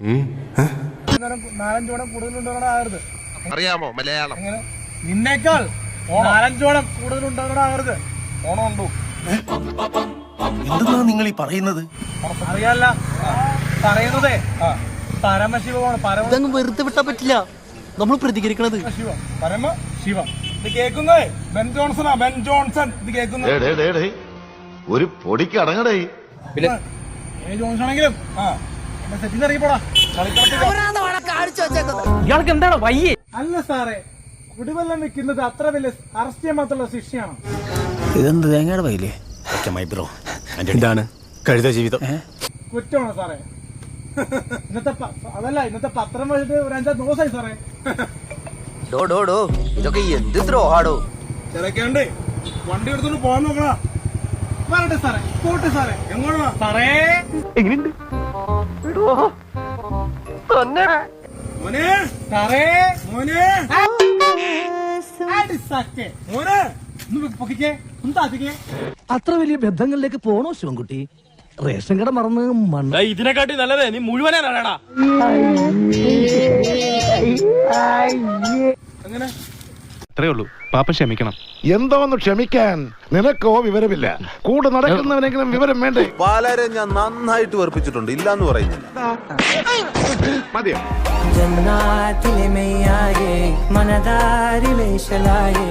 4-5 കൂടുതലുണ്ടാകരുത്. അറിയാമോ മലയാളം? നിന്നേക്കാൾ 4-5 കൂടുതലുണ്ടാകരുത്. ഓണം ഉണ്ടോ? എന്തെന്നാ നിങ്ങൾ ഈ പറയുന്നത്? അറിയാല്ല പറയുന്നതേ പരമശിവമാണ്. ഇതങ്ങ് വെറുതെ വിട്ടാ പറ്റില്ല, നമ്മൾ പ്രതികരിക്കണത്. പരമശിവ ഇത് കേൾക്കുന്നേ ബെൻ ജോൺസണാ. ബെൻ ജോൺസൺ ഇത് കേൾക്കുന്നത് ഒരു പൊടിക്ക് അടങ്ങടേ. ജോൺസൺ ആണെങ്കിലും സെറ്റിൽ ഇറങ്ങിപ്പോടാ. ഇയാൾക്ക് എന്താണ് വയ്യേ? അല്ല സാറേ, കുടിവെള്ളം വെക്കുന്നത് അത്ര വലിയ അറസ്റ്റ് ചെയ്യാൻ മാത്രമുള്ള ശിക്ഷയാണോ? ഇതെന്ത് തേങ്ങയുടെ വൈലേ? ബ്രോ എന്താണ് കഴുത ജീവിതം? കുറ്റമാണോ സാറേ? ഇന്നത്തെ പത്രം വഴിട്ട് ഒരു 5 ദിവസമായി സാറേ. ഇതൊക്കെ എന്ത് ദ്രോഹാടോ? തിരക്കേണ്ടേ വണ്ടി എടുത്തോണ്ട് പോകാൻ നോക്കണ. വരട്ടെ സാറേ, പോട്ടെ സാറേ. എങ്ങോട്ടാ സാറേ? എങ്ങനെയുണ്ട് മോനെ സാറേ, മോനെ മോനെ ഒന്ന് പൊക്കിക്കേ, ഒന്ന് താത്തിക്കേ. അത്ര വലിയ ബന്ധങ്ങളിലേക്ക് പോണോ ശിവൻകുട്ടി? റേഷൻ കട മറന്ന് മണ്ണ. ഇതിനെക്കാട്ടി നല്ലതേ നീ മുഴുവനാടാ. അങ്ങനെ അത്രേ ഉള്ളൂ. പാപ്പ ക്ഷമിക്കണം. എന്തോന്ന് ക്ഷമിക്കാൻ? നിനക്കോ വിവരമില്ല. കൂടെ നടക്കുന്നവനെങ്കിലും വിവരം വേണ്ടേ? ബാലരെ ഞാൻ നന്നായിട്ട് വെറുപ്പിച്ചിട്ടുണ്ട്, ഇല്ലാന്ന് പറയുന്നില്ല. മതിയോ? ജന്നാത്തിലെ മെയ്യായേ മനദാരിലെ ശലായേ